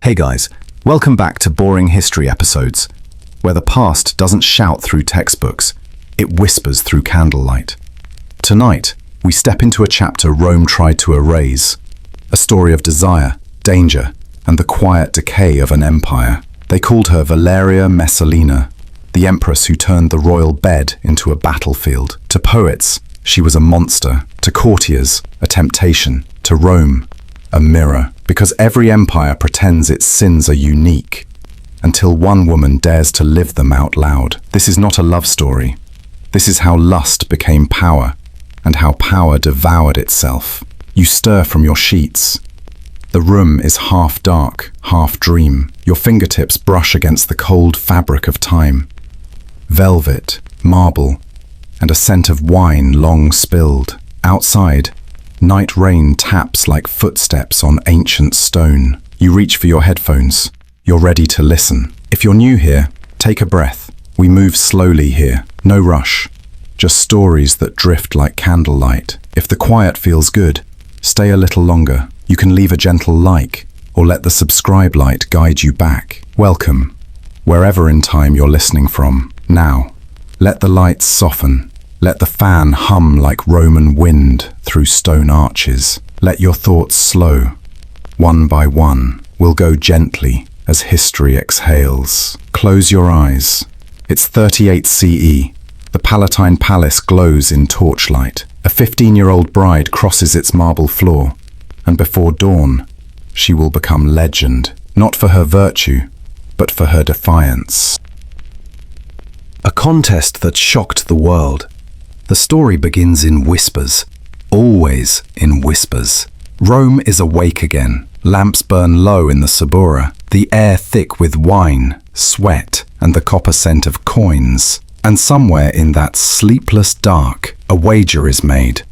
Hey guys, welcome back to Boring History Episodes, where the past doesn't shout through textbooks, it whispers through candlelight. Tonight, we step into a chapter Rome tried to erase, a story of desire, danger, and the quiet decay of an empire. They called her Valeria Messalina, the empress who turned the royal bed into a battlefield. To poets, she was a monster. To courtiers, a temptation. To Rome, a mirror. Because every empire pretends its sins are unique, until one woman dares to live them out loud. This is not a love story. This is how lust became power, and how power devoured itself. You stir from your sheets. The room is half dark, half dream. Your fingertips brush against the cold fabric of time. Velvet, marble, and a scent of wine long spilled. Outside, night rain taps like footsteps on ancient stone. You reach for your headphones. You're ready to listen. If you're new here, take a breath. We move slowly here. No rush. Just stories that drift like candlelight. If the quiet feels good, stay a little longer. You can leave a gentle like, or let the subscribe light guide you back. Welcome, wherever in time you're listening from. Now, let the lights soften. Let the fan hum like Roman wind through stone arches. Let your thoughts slow. One by one, we'll go gently as history exhales. Close your eyes. It's 38 CE. The Palatine Palace glows in torchlight. A 15-year-old bride crosses its marble floor, and before dawn, she will become legend, not for her virtue, but for her defiance. A contest that shocked the world. The story begins in whispers, always in whispers. Rome is awake again. Lamps burn low in the Suburra, the air thick with wine, sweat, and the copper scent of coins. And somewhere in that sleepless dark, a wager is made.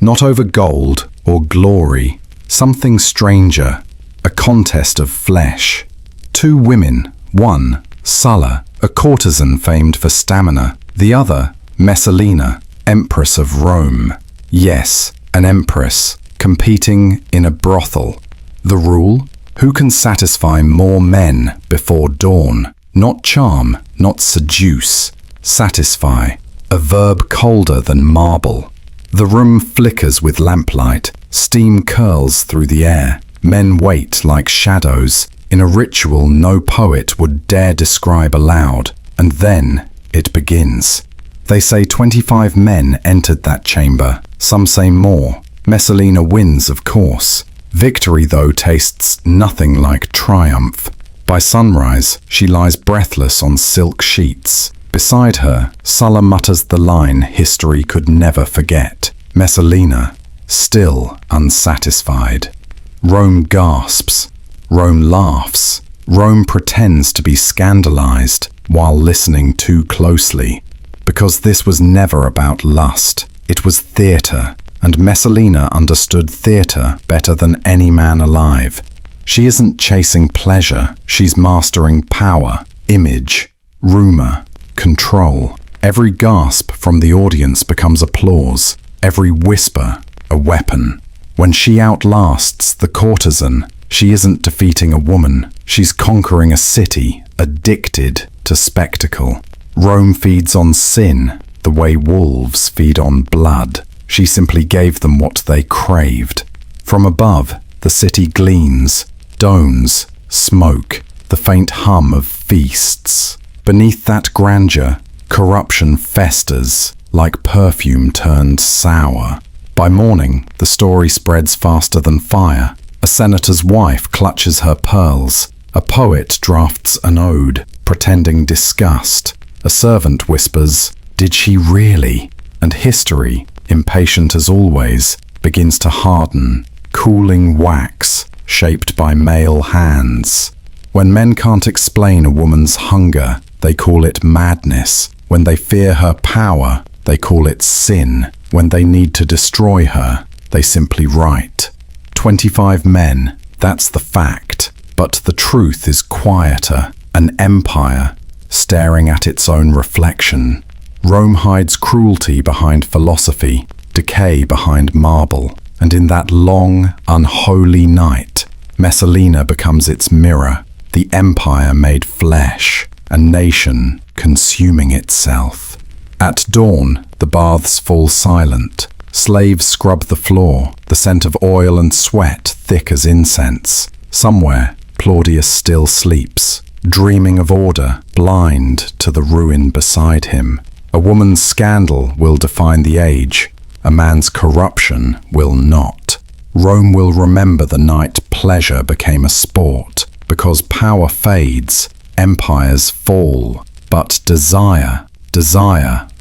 Not over gold or glory, something stranger, a contest of flesh. Two women, one, Sulla, a courtesan famed for stamina, the other, Messalina, Empress of Rome. Yes, an empress, competing in a brothel. The rule? Who can satisfy more men before dawn? Not charm, not seduce. Satisfy, a verb colder than marble. The room flickers with lamplight, steam curls through the air. Men wait like shadows, in a ritual no poet would dare describe aloud. And then it begins. They say 25 men entered that chamber. Some say more. Messalina wins, of course. Victory, though, tastes nothing like triumph. By sunrise, she lies breathless on silk sheets. Beside her, Sulla mutters the line history could never forget. Messalina, still unsatisfied. Rome gasps. Rome laughs. Rome pretends to be scandalized while listening too closely. Because this was never about lust. It was theatre, and Messalina understood theatre better than any man alive. She isn't chasing pleasure, she's mastering power, image, rumour, control. Every gasp from the audience becomes applause, every whisper a weapon. When she outlasts the courtesan, she isn't defeating a woman, she's conquering a city addicted to spectacle. Rome feeds on sin, the way wolves feed on blood. She simply gave them what they craved. From above, the city gleams, domes, smoke, the faint hum of feasts. Beneath that grandeur, corruption festers, like perfume turned sour. By morning, the story spreads faster than fire. A senator's wife clutches her pearls. A poet drafts an ode, pretending disgust. A servant whispers, "Did she really?" And history, impatient as always, begins to harden, cooling wax, shaped by male hands. When men can't explain a woman's hunger, they call it madness. When they fear her power, they call it sin. When they need to destroy her, they simply write. 25 men, that's the fact. But the truth is quieter. An empire, staring at its own reflection. Rome hides cruelty behind philosophy, decay behind marble, and in that long, unholy night, Messalina becomes its mirror, the empire made flesh, a nation consuming itself. At dawn, the baths fall silent. Slaves scrub the floor, the scent of oil and sweat thick as incense. Somewhere, Claudius still sleeps, dreaming of order, blind to the ruin beside him. A woman's scandal will define the age. A man's corruption will not. Rome will remember the night pleasure became a sport, because power fades, empires fall, but desire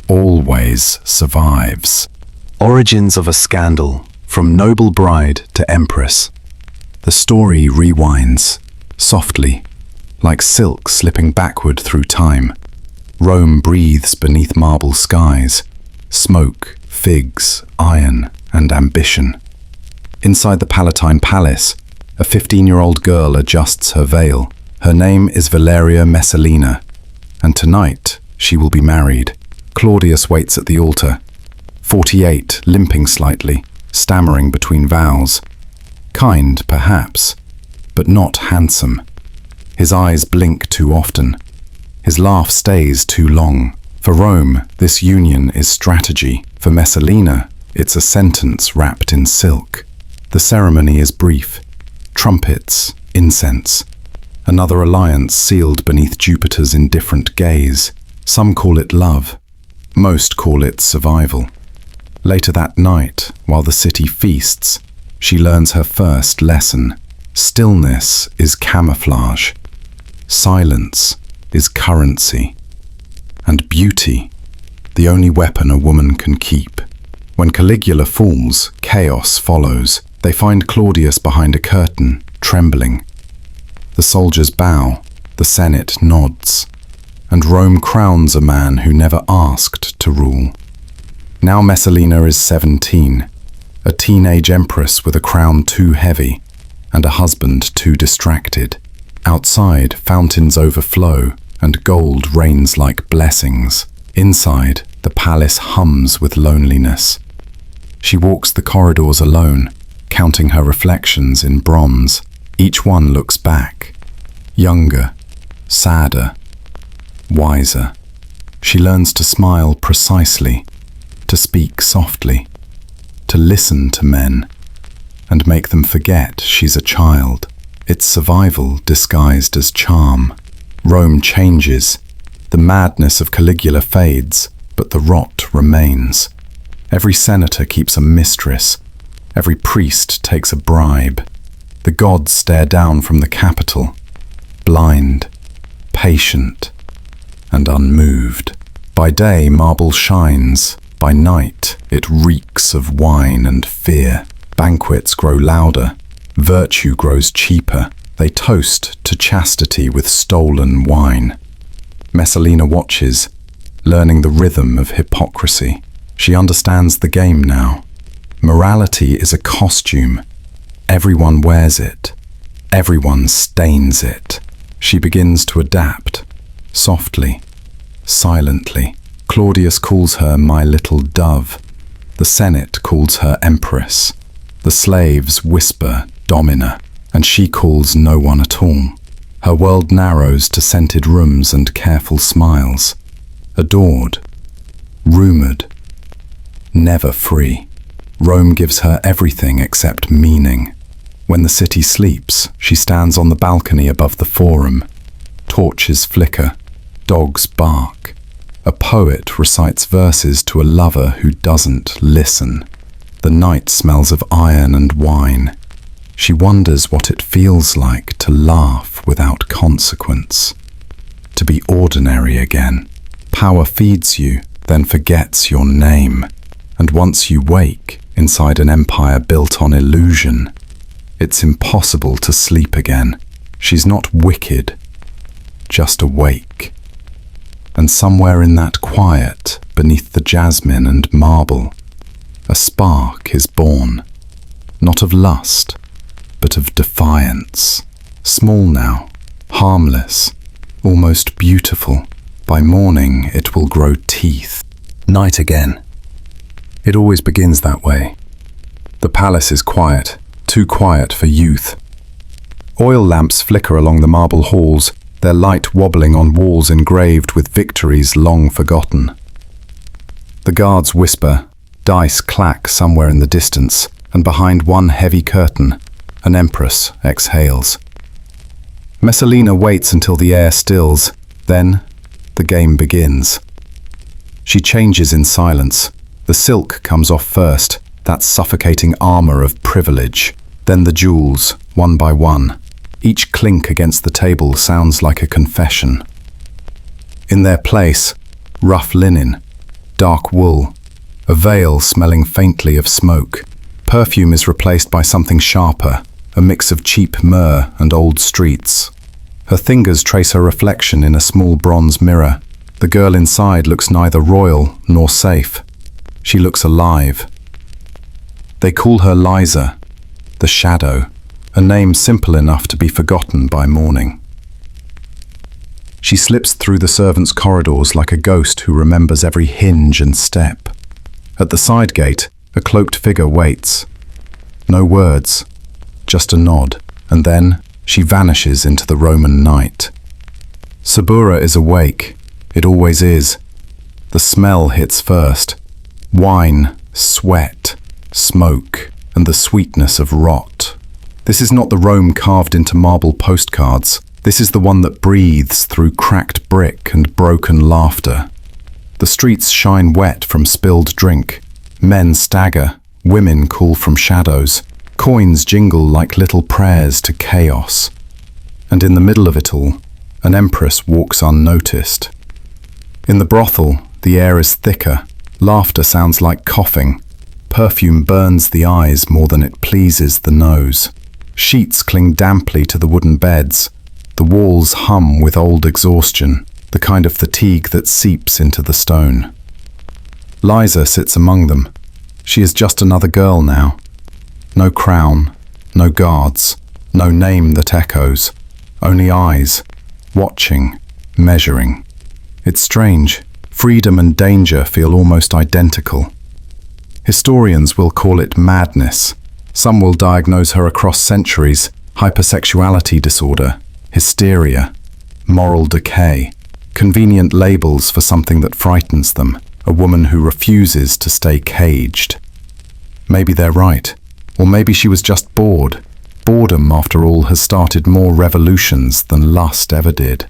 always survives. Origins of a scandal, from noble bride to empress. The story rewinds, softly, like silk slipping backward through time. Rome breathes beneath marble skies, smoke, figs, iron, and ambition. Inside the Palatine Palace, a 15-year-old girl adjusts her veil. Her name is Valeria Messalina, and tonight she will be married. Claudius waits at the altar, 48, limping slightly, stammering between vows. Kind, perhaps, but not handsome. His eyes blink too often. His laugh stays too long. For Rome, this union is strategy. For Messalina, it's a sentence wrapped in silk. The ceremony is brief. Trumpets, incense. Another alliance sealed beneath Jupiter's indifferent gaze. Some call it love. Most call it survival. Later that night, while the city feasts, she learns her first lesson. Stillness is camouflage. Silence is currency. And beauty, the only weapon a woman can keep. When Caligula falls, chaos follows. They find Claudius behind a curtain, trembling. The soldiers bow, the Senate nods, and Rome crowns a man who never asked to rule. Now Messalina is 17, a teenage empress with a crown too heavy and a husband too distracted. Outside, fountains overflow and gold rains like blessings. Inside, the palace hums with loneliness. She walks the corridors alone, counting her reflections in bronze. Each one looks back, younger, sadder, wiser. She learns to smile precisely, to speak softly, to listen to men, and make them forget she's a child. It's survival disguised as charm. Rome changes. The madness of Caligula fades, but the rot remains. Every senator keeps a mistress. Every priest takes a bribe. The gods stare down from the Capitol, blind, patient, and unmoved. By day, marble shines. By night, it reeks of wine and fear. Banquets grow louder. Virtue grows cheaper. They toast to chastity with stolen wine. Messalina watches, learning the rhythm of hypocrisy. She understands the game now. Morality is a costume. Everyone wears it. Everyone stains it. She begins to adapt, softly, silently. Claudius calls her my little dove. The Senate calls her empress. The slaves whisper domina, and she calls no one at all. Her world narrows to scented rooms and careful smiles. Adored, rumored, never free. Rome gives her everything except meaning. When the city sleeps, she stands on the balcony above the forum. Torches flicker, dogs bark. A poet recites verses to a lover who doesn't listen. The night smells of iron and wine. She wonders what it feels like to laugh without consequence, to be ordinary again. Power feeds you, then forgets your name. And once you wake inside an empire built on illusion, it's impossible to sleep again. She's not wicked, just awake. And somewhere in that quiet, beneath the jasmine and marble, a spark is born, not of lust, but of defiance. Small now, harmless, almost beautiful. By morning, it will grow teeth. Night again. It always begins that way. The palace is quiet, too quiet for youth. Oil lamps flicker along the marble halls, their light wobbling on walls engraved with victories long forgotten. The guards whisper, dice clack somewhere in the distance, and behind one heavy curtain, an empress exhales. Messalina waits until the air stills, then the game begins. She changes in silence. The silk comes off first, that suffocating armor of privilege. Then the jewels, one by one. Each clink against the table sounds like a confession. In their place, rough linen, dark wool, a veil smelling faintly of smoke. Perfume is replaced by something sharper, a mix of cheap myrrh and old streets. Her fingers trace her reflection in a small bronze mirror. The girl inside looks neither royal nor safe. She looks alive. They call her Liza, the Shadow, a name simple enough to be forgotten by morning. She slips through the servants' corridors like a ghost who remembers every hinge and step. At the side gate, a cloaked figure waits. No words, just a nod, and then she vanishes into the Roman night. Sabura is awake. It always is. The smell hits first. Wine, sweat, smoke, and the sweetness of rot. This is not the Rome carved into marble postcards. This is the one that breathes through cracked brick and broken laughter. The streets shine wet from spilled drink. Men stagger. Women call from shadows. Coins jingle like little prayers to chaos. And in the middle of it all, an empress walks unnoticed. In the brothel, the air is thicker. Laughter sounds like coughing. Perfume burns the eyes more than it pleases the nose. Sheets cling damply to the wooden beds. The walls hum with old exhaustion, the kind of fatigue that seeps into the stone. Liza sits among them. She is just another girl now. No crown, no guards, no name that echoes. Only eyes, watching, measuring. It's strange. Freedom and danger feel almost identical. Historians will call it madness. Some will diagnose her across centuries, hypersexuality disorder, hysteria, moral decay, convenient labels for something that frightens them, a woman who refuses to stay caged. Maybe they're right, or maybe she was just bored. Boredom, after all, has started more revolutions than lust ever did.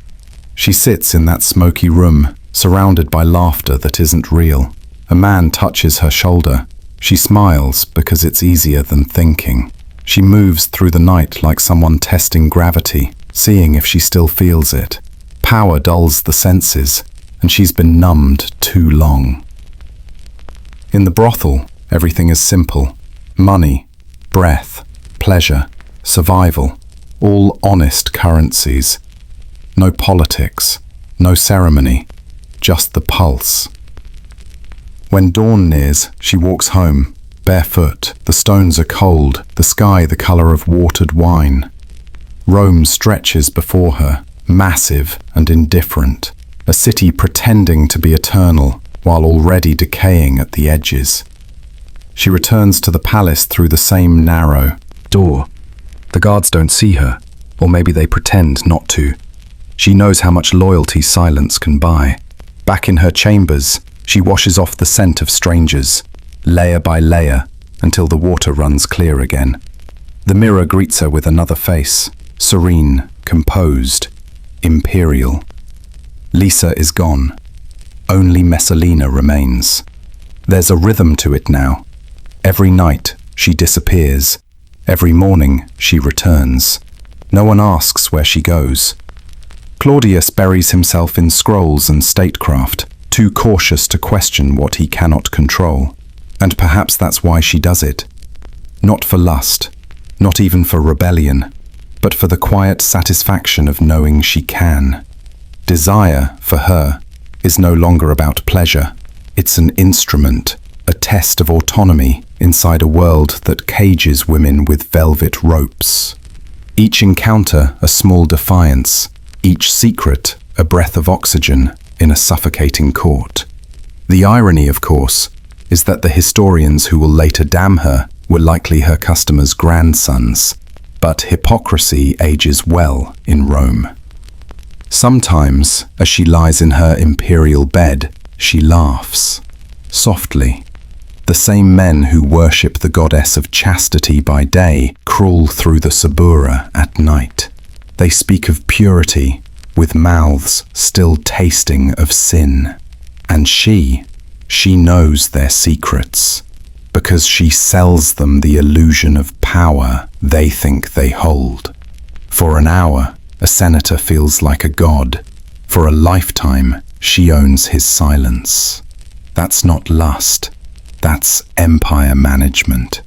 She sits in that smoky room, surrounded by laughter that isn't real. A man touches her shoulder. She smiles because it's easier than thinking. She moves through the night like someone testing gravity, seeing if she still feels it. Power dulls the senses, and she's been numbed too long. In the brothel, everything is simple. Money, breath, pleasure, survival, all honest currencies. No politics, no ceremony, just the pulse. When dawn nears, she walks home, barefoot. The stones are cold, the sky the color of watered wine. Rome stretches before her, massive and indifferent, a city pretending to be eternal while already decaying at the edges. She returns to the palace through the same narrow door. The guards don't see her, or maybe they pretend not to. She knows how much loyalty silence can buy. Back in her chambers, she washes off the scent of strangers, layer by layer, until the water runs clear again. The mirror greets her with another face, serene, composed, imperial. Lisa is gone. Only Messalina remains. There's a rhythm to it now. Every night, she disappears. Every morning, she returns. No one asks where she goes. Claudius buries himself in scrolls and statecraft, too cautious to question what he cannot control. And perhaps that's why she does it. Not for lust, not even for rebellion, but for the quiet satisfaction of knowing she can. Desire, for her, is no longer about pleasure. It's an instrument, a test of autonomy inside a world that cages women with velvet ropes. Each encounter a small defiance, each secret a breath of oxygen in a suffocating court. The irony, of course, is that the historians who will later damn her were likely her customers' grandsons. But hypocrisy ages well in Rome. Sometimes, as she lies in her imperial bed, she laughs, softly. The same men who worship the goddess of chastity by day crawl through the Subura at night. They speak of purity, with mouths still tasting of sin. And she knows their secrets, because she sells them the illusion of power they think they hold. For an hour, a senator feels like a god. For a lifetime, she owns his silence. That's not lust. That's empire management.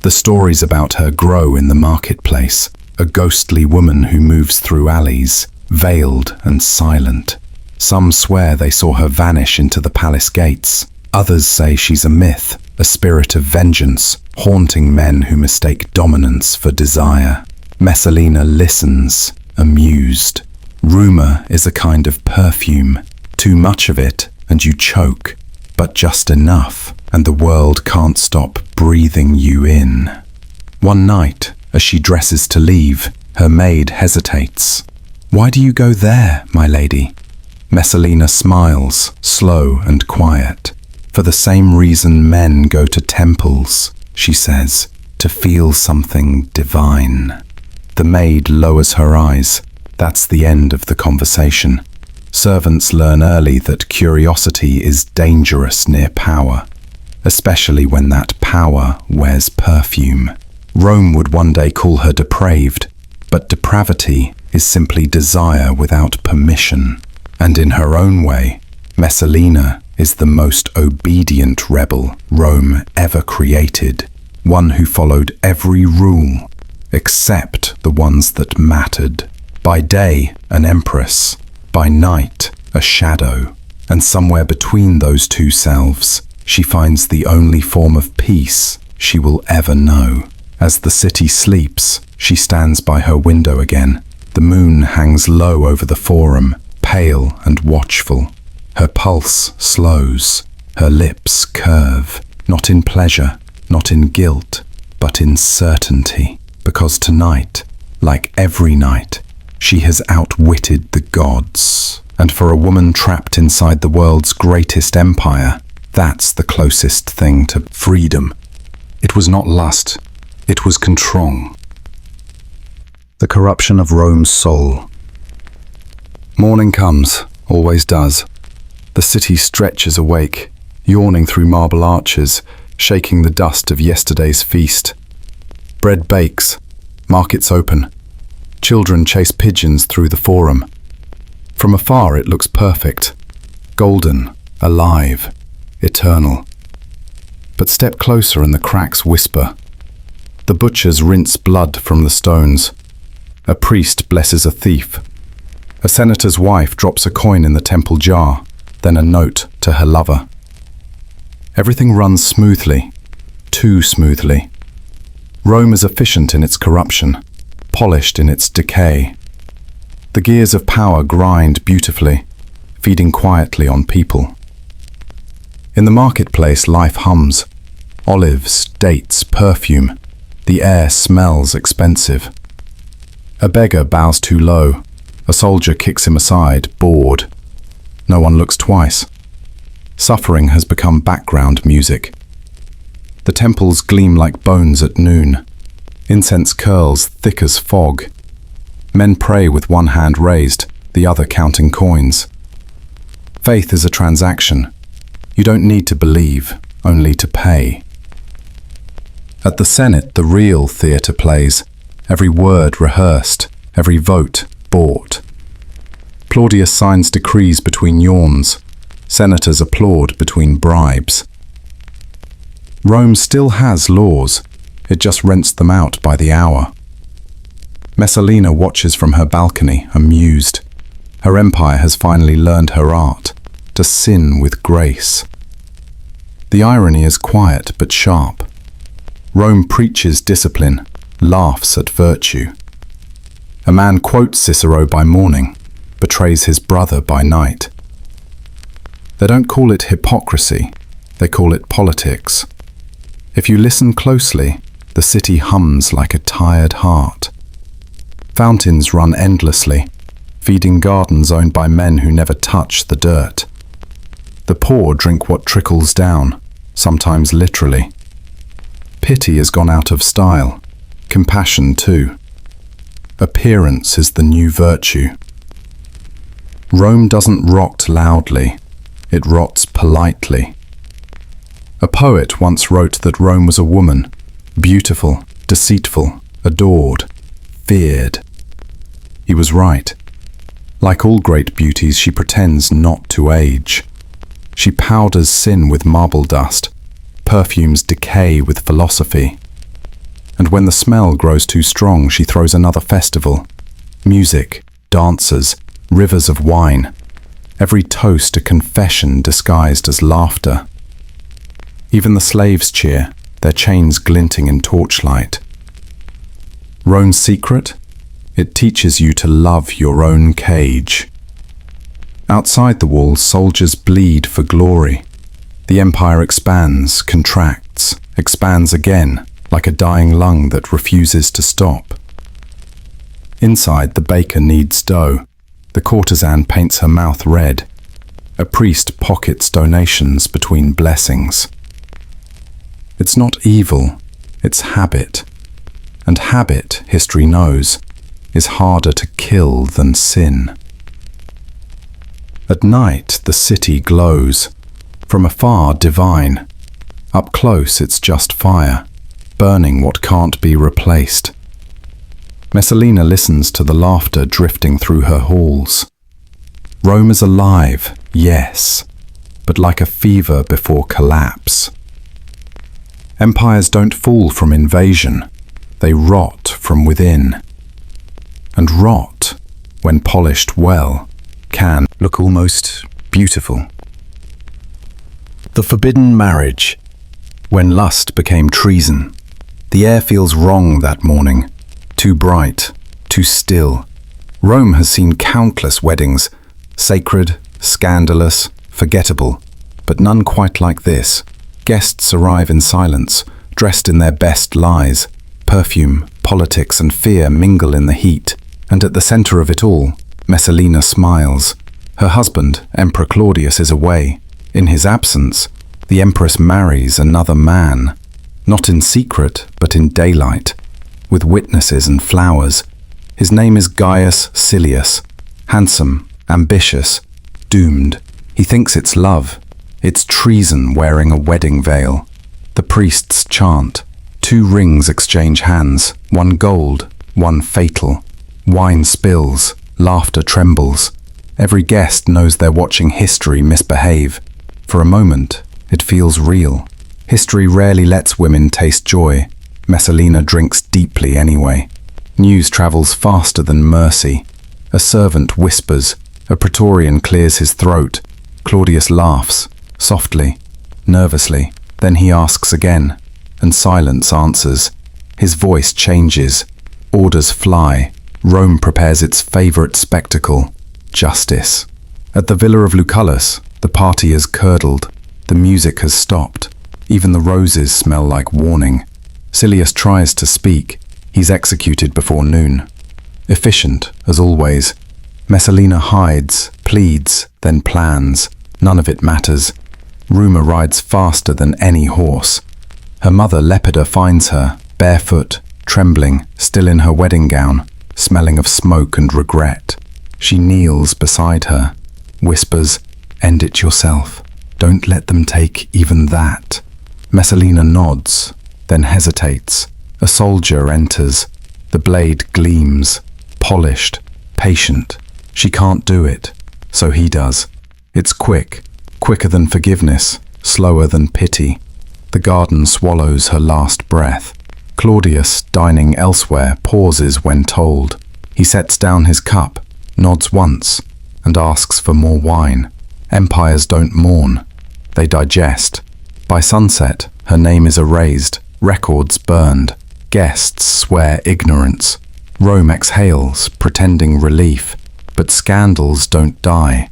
The stories about her grow in the marketplace, a ghostly woman who moves through alleys, veiled and silent. Some swear they saw her vanish into the palace gates. Others say she's a myth, a spirit of vengeance, haunting men who mistake dominance for desire. Messalina listens, amused. Rumor is a kind of perfume. Too much of it, and you choke. But just enough, and the world can't stop breathing you in. One night, as she dresses to leave, her maid hesitates. "Why do you go there, my lady?" Messalina smiles, slow and quiet. "For the same reason men go to temples," she says, "to feel something divine." The maid lowers her eyes. That's the end of the conversation. Servants learn early that curiosity is dangerous near power, especially when that power wears perfume. Rome would one day call her depraved, but depravity is simply desire without permission. And in her own way, Messalina is the most obedient rebel Rome ever created, one who followed every rule, except the ones that mattered. By day, an empress. By night, a shadow. And somewhere between those two selves, she finds the only form of peace she will ever know. As the city sleeps, she stands by her window again. The moon hangs low over the forum, pale and watchful. Her pulse slows, her lips curve, not in pleasure, not in guilt, but in certainty. Because tonight, like every night, she has outwitted the gods. And for a woman trapped inside the world's greatest empire, that's the closest thing to freedom. It was not lust, it was control. The corruption of Rome's soul. Morning comes, always does. The city stretches awake, yawning through marble arches, shaking the dust of yesterday's feast. Bread bakes, markets open. Children chase pigeons through the forum. From afar it looks perfect, golden, alive, eternal. But step closer and the cracks whisper. The butchers rinse blood from the stones. A priest blesses a thief. A senator's wife drops a coin in the temple jar, then a note to her lover. Everything runs smoothly, too smoothly. Rome is efficient in its corruption, polished in its decay. The gears of power grind beautifully, feeding quietly on people. In the marketplace, life hums. Olives, dates, perfume. The air smells expensive. A beggar bows too low. A soldier kicks him aside, bored. No one looks twice. Suffering has become background music. The temples gleam like bones at noon. Incense curls thick as fog. Men pray with one hand raised, the other counting coins. Faith is a transaction. You don't need to believe, only to pay. At the Senate, the real theatre plays, every word rehearsed, every vote bought. Claudius signs decrees between yawns. Senators applaud between bribes. Rome still has laws. It just rents them out by the hour. Messalina watches from her balcony, amused. Her empire has finally learned her art, to sin with grace. The irony is quiet but sharp. Rome preaches discipline, laughs at virtue. A man quotes Cicero by morning, betrays his brother by night. They don't call it hypocrisy, they call it politics. If you listen closely, the city hums like a tired heart. Fountains run endlessly, feeding gardens owned by men who never touch the dirt. The poor drink what trickles down, sometimes literally. Pity has gone out of style, compassion too. Appearance is the new virtue. Rome doesn't rot loudly, it rots politely. A poet once wrote that Rome was a woman, beautiful, deceitful, adored, feared. He was right. Like all great beauties, she pretends not to age. She powders sin with marble dust, perfumes decay with philosophy. And when the smell grows too strong, she throws another festival. Music, dancers, rivers of wine. Every toast a confession disguised as laughter. Even the slaves cheer, their chains glinting in torchlight. Rome's secret? It teaches you to love your own cage. Outside the walls, soldiers bleed for glory. The empire expands, contracts, expands again, like a dying lung that refuses to stop. Inside, the baker kneads dough. The courtesan paints her mouth red. A priest pockets donations between blessings. It's not evil, it's habit. And habit, history knows, is harder to kill than sin. At night, the city glows. From afar, divine. Up close, it's just fire, burning what can't be replaced. Messalina listens to the laughter drifting through her halls. Rome is alive, yes, but like a fever before collapse. Empires don't fall from invasion, they rot from within. And rot, when polished well, can look almost beautiful. The forbidden marriage. When lust became treason. The air feels wrong that morning. Too bright, too still. Rome has seen countless weddings. Sacred, scandalous, forgettable. But none quite like this. Guests arrive in silence, dressed in their best lies. Perfume, politics and fear mingle in the heat. And at the center of it all, Messalina smiles. Her husband, Emperor Claudius, is away. In his absence, the Empress marries another man. Not in secret, but in daylight, with witnesses and flowers. His name is Gaius Silius. Handsome, ambitious, doomed. He thinks it's love. It's treason wearing a wedding veil. The priests chant. 2 rings exchange hands, one gold, one fatal. Wine spills, laughter trembles. Every guest knows they're watching history misbehave. For a moment, it feels real. History rarely lets women taste joy. Messalina drinks deeply anyway. News travels faster than mercy. A servant whispers. A praetorian clears his throat. Claudius laughs, softly, nervously. Then he asks again, and silence answers. His voice changes. Orders fly. Rome prepares its favorite spectacle, justice. At the villa of Lucullus, the party is curdled. The music has stopped. Even the roses smell like warning. Silius tries to speak. He's executed before noon. Efficient, as always. Messalina hides, pleads, then plans. None of it matters. Rumor rides faster than any horse. Her mother Lepida finds her, barefoot, trembling, still in her wedding gown, smelling of smoke and regret. She kneels beside her, whispers, "End it yourself. Don't let them take even that." Messalina nods, then hesitates. A soldier enters. The blade gleams, polished, patient. She can't do it, so he does. It's quick, quicker than forgiveness, slower than pity. The garden swallows her last breath. Claudius, dining elsewhere, pauses when told. He sets down his cup, nods once, and asks for more wine. Empires don't mourn, they digest. By sunset, her name is erased, records burned. Guests swear ignorance. Rome exhales, pretending relief. But scandals don't die.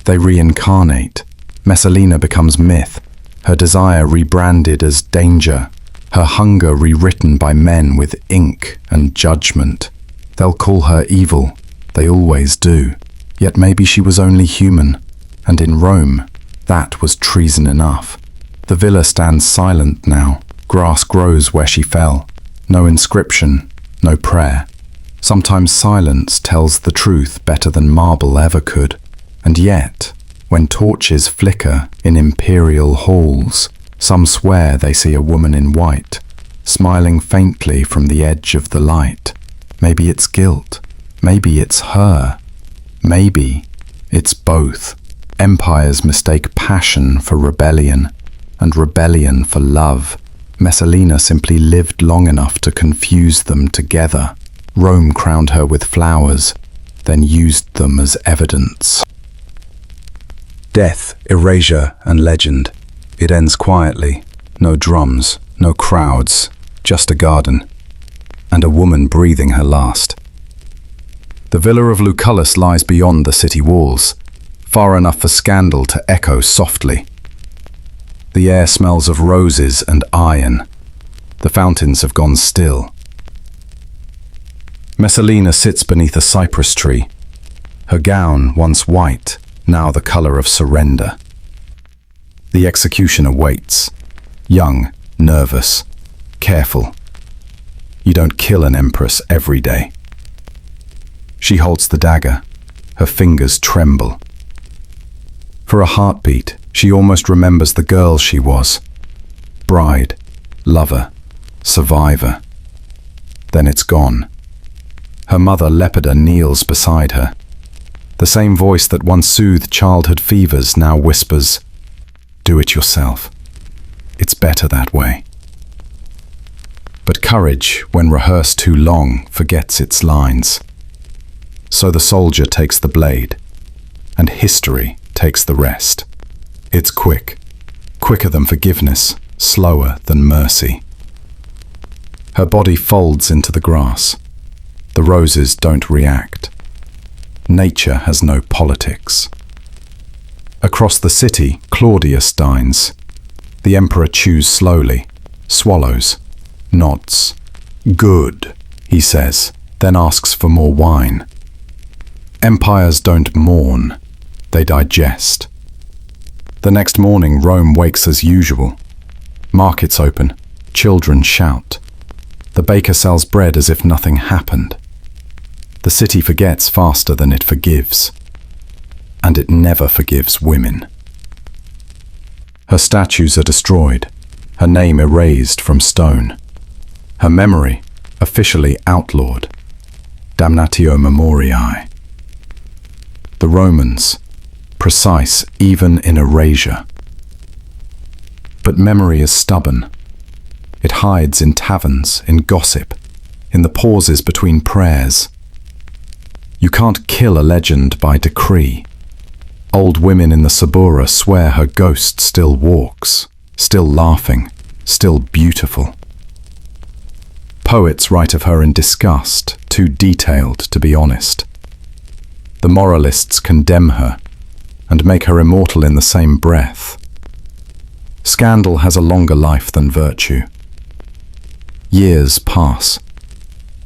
They reincarnate. Messalina becomes myth, her desire rebranded as danger, her hunger rewritten by men with ink and judgment. They'll call her evil, they always do. Yet maybe she was only human, and in Rome, that was treason enough. The villa stands silent now. Grass grows where she fell. No inscription, no prayer. Sometimes silence tells the truth better than marble ever could. And yet, when torches flicker in imperial halls, some swear they see a woman in white, smiling faintly from the edge of the light. Maybe it's guilt. Maybe it's her. Maybe it's both. Empires mistake passion for rebellion, and rebellion for love. Messalina simply lived long enough to confuse them together. Rome crowned her with flowers, then used them as evidence. Death, erasure, and legend. It ends quietly. No drums, no crowds, just a garden. And a woman breathing her last. The villa of Lucullus lies beyond the city walls, far enough for scandal to echo softly. The air smells of roses and iron. The fountains have gone still. Messalina sits beneath a cypress tree. Her gown, once white, now the color of surrender. The executioner waits. Young, nervous, careful. You don't kill an empress every day. She holds the dagger. Her fingers tremble. For a heartbeat, she almost remembers the girl she was. Bride, lover, survivor. Then it's gone. Her mother, Lepida, kneels beside her. The same voice that once soothed childhood fevers now whispers, "Do it yourself. It's better that way." But courage, when rehearsed too long, forgets its lines. So the soldier takes the blade, and history takes the rest. It's quick, quicker than forgiveness, slower than mercy. Her body folds into the grass. The roses don't react. Nature has no politics. Across the city, Claudius dines. The emperor chews slowly, swallows, nods. "Good," he says, then asks for more wine. Empires don't mourn, they digest. The next morning, Rome wakes as usual. Markets open, children shout. The baker sells bread as if nothing happened. The city forgets faster than it forgives. And it never forgives women. Her statues are destroyed, her name erased from stone. Her memory officially outlawed. Damnatio memoriae. The Romans, precise even in erasure. But memory is stubborn. It hides in taverns, in gossip, in the pauses between prayers. You can't kill a legend by decree. Old women in the Subura swear her ghost still walks, still laughing, still beautiful. Poets write of her in disgust, too detailed to be honest. The moralists condemn her and make her immortal in the same breath. Scandal has a longer life than virtue. Years pass.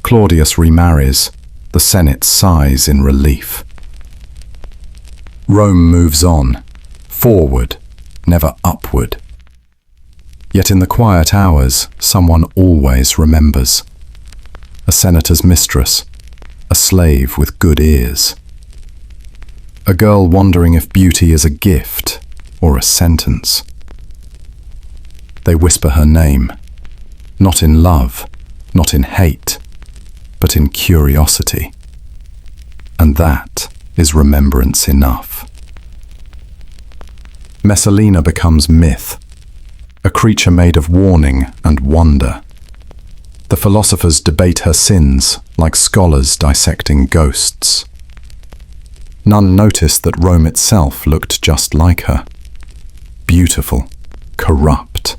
Claudius remarries. The Senate sighs in relief. Rome moves on, forward, never upward. Yet in the quiet hours, someone always remembers. A senator's mistress, a slave with good ears. A girl wondering if beauty is a gift or a sentence. They whisper her name, not in love, not in hate, but in curiosity. And that is remembrance enough. Messalina becomes myth, a creature made of warning and wonder. The philosophers debate her sins like scholars dissecting ghosts. None noticed that Rome itself looked just like her. Beautiful, corrupt,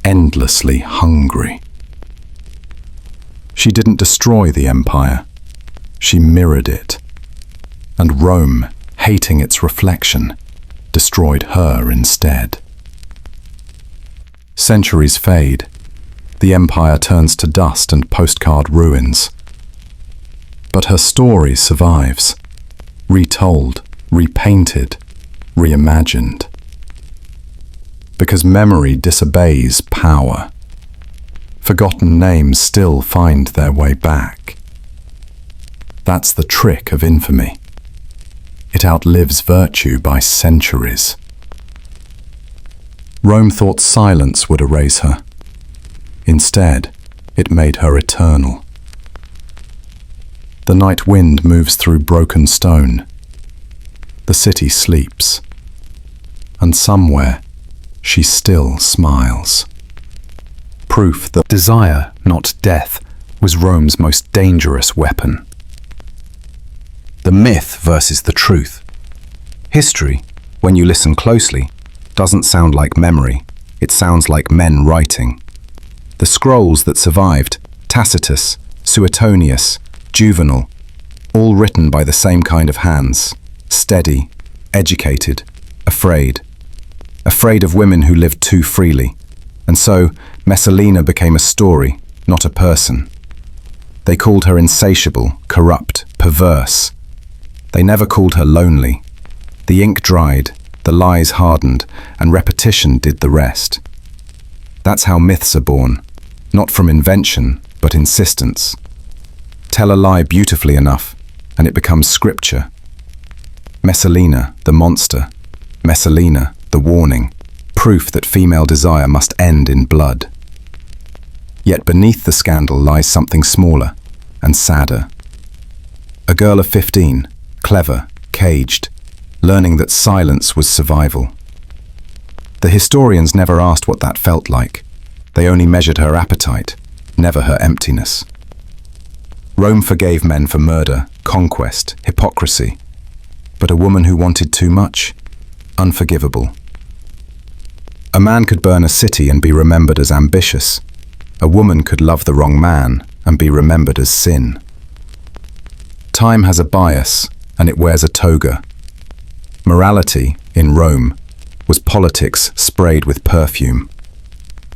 endlessly hungry. She didn't destroy the empire. She mirrored it. And Rome, hating its reflection, destroyed her instead. Centuries fade. The empire turns to dust and postcard ruins. But her story survives, retold, repainted, reimagined. Because memory disobeys power. Forgotten names still find their way back. That's the trick of infamy. It outlives virtue by centuries. Rome thought silence would erase her. Instead, it made her eternal. The night wind moves through broken stone. The city sleeps. And somewhere, she still smiles. Proof that desire, not death, was Rome's most dangerous weapon. The myth versus the truth. History, when you listen closely, doesn't sound like memory. It sounds like men writing. The scrolls that survived, Tacitus, Suetonius, Juvenal, all written by the same kind of hands, steady, educated, afraid. Afraid of women who lived too freely. And so, Messalina became a story, not a person. They called her insatiable, corrupt, perverse. They never called her lonely. The ink dried, the lies hardened, and repetition did the rest. That's how myths are born, not from invention, but insistence. Tell a lie beautifully enough, and it becomes scripture. Messalina, the monster. Messalina, the warning. Proof that female desire must end in blood. Yet beneath the scandal lies something smaller and sadder. A girl of 15, clever, caged, learning that silence was survival. The historians never asked what that felt like. They only measured her appetite, never her emptiness. Rome forgave men for murder, conquest, hypocrisy. But a woman who wanted too much? Unforgivable. A man could burn a city and be remembered as ambitious. A woman could love the wrong man and be remembered as sin. Time has a bias, and it wears a toga. Morality, in Rome, was politics sprayed with perfume.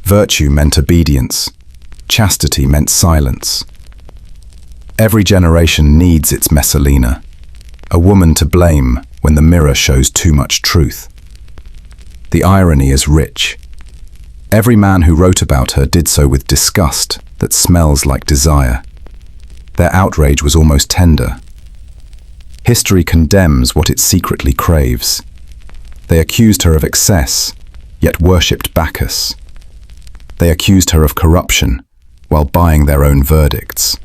Virtue meant obedience. Chastity meant silence. Every generation needs its Messalina, a woman to blame when the mirror shows too much truth. The irony is rich. Every man who wrote about her did so with disgust that smells like desire. Their outrage was almost tender. History condemns what it secretly craves. They accused her of excess, yet worshipped Bacchus. They accused her of corruption, while buying their own verdicts.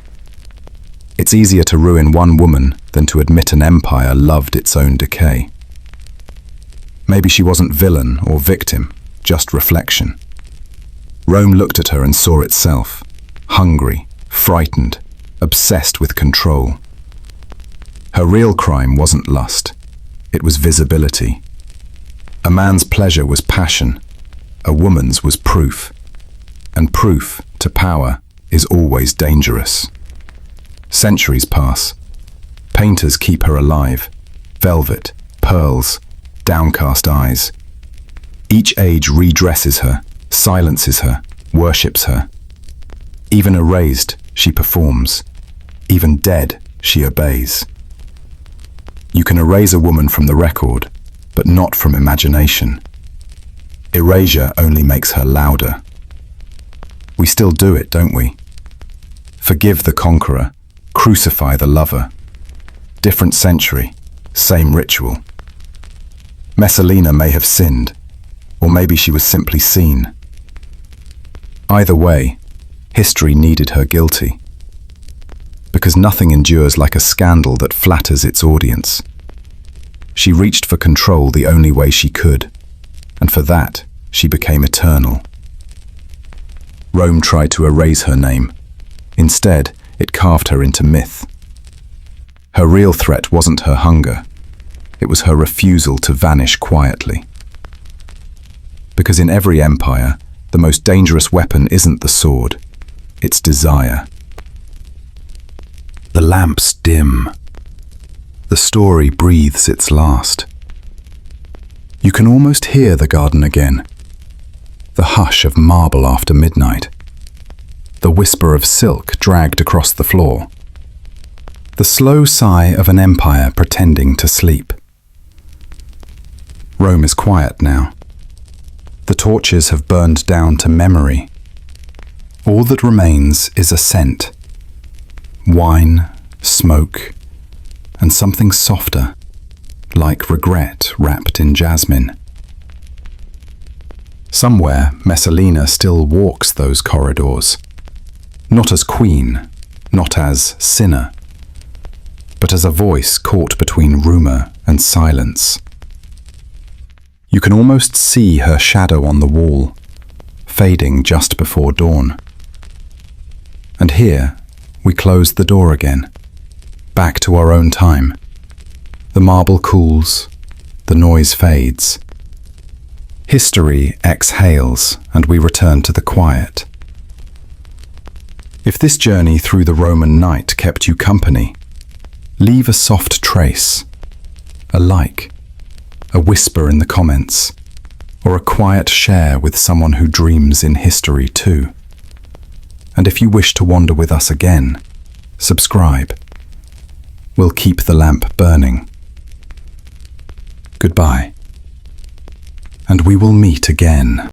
It's easier to ruin one woman than to admit an empire loved its own decay. Maybe she wasn't villain or victim, just reflection. Rome looked at her and saw itself, hungry, frightened, obsessed with control. Her real crime wasn't lust, it was visibility. A man's pleasure was passion, a woman's was proof. And proof, to power, is always dangerous. Centuries pass. Painters keep her alive. Velvet, pearls, downcast eyes. Each age redresses her, silences her, worships her. Even erased, she performs. Even dead, she obeys. You can erase a woman from the record, but not from imagination. Erasure only makes her louder. We still do it, don't we? Forgive the conqueror, crucify the lover. Different century, same ritual. Messalina may have sinned, or maybe she was simply seen. Either way, history needed her guilty. Because nothing endures like a scandal that flatters its audience. She reached for control the only way she could, and for that, she became eternal. Rome tried to erase her name. Instead, it carved her into myth. Her real threat wasn't her hunger. It was her refusal to vanish quietly. Because in every empire, the most dangerous weapon isn't the sword, it's desire. The lamps dim. The story breathes its last. You can almost hear the garden again. The hush of marble after midnight. The whisper of silk dragged across the floor. The slow sigh of an empire pretending to sleep. Rome is quiet now. The torches have burned down to memory. All that remains is a scent. Wine, smoke, and something softer, like regret wrapped in jasmine. Somewhere, Messalina still walks those corridors. Not as queen, not as sinner, but as a voice caught between rumor and silence. You can almost see her shadow on the wall, fading just before dawn. And here, we close the door again, back to our own time. The marble cools, the noise fades. History exhales, and we return to the quiet. If this journey through the Roman night kept you company, leave a soft trace, a like, a whisper in the comments, or a quiet share with someone who dreams in history too. And if you wish to wander with us again, subscribe. We'll keep the lamp burning. Goodbye. And we will meet again.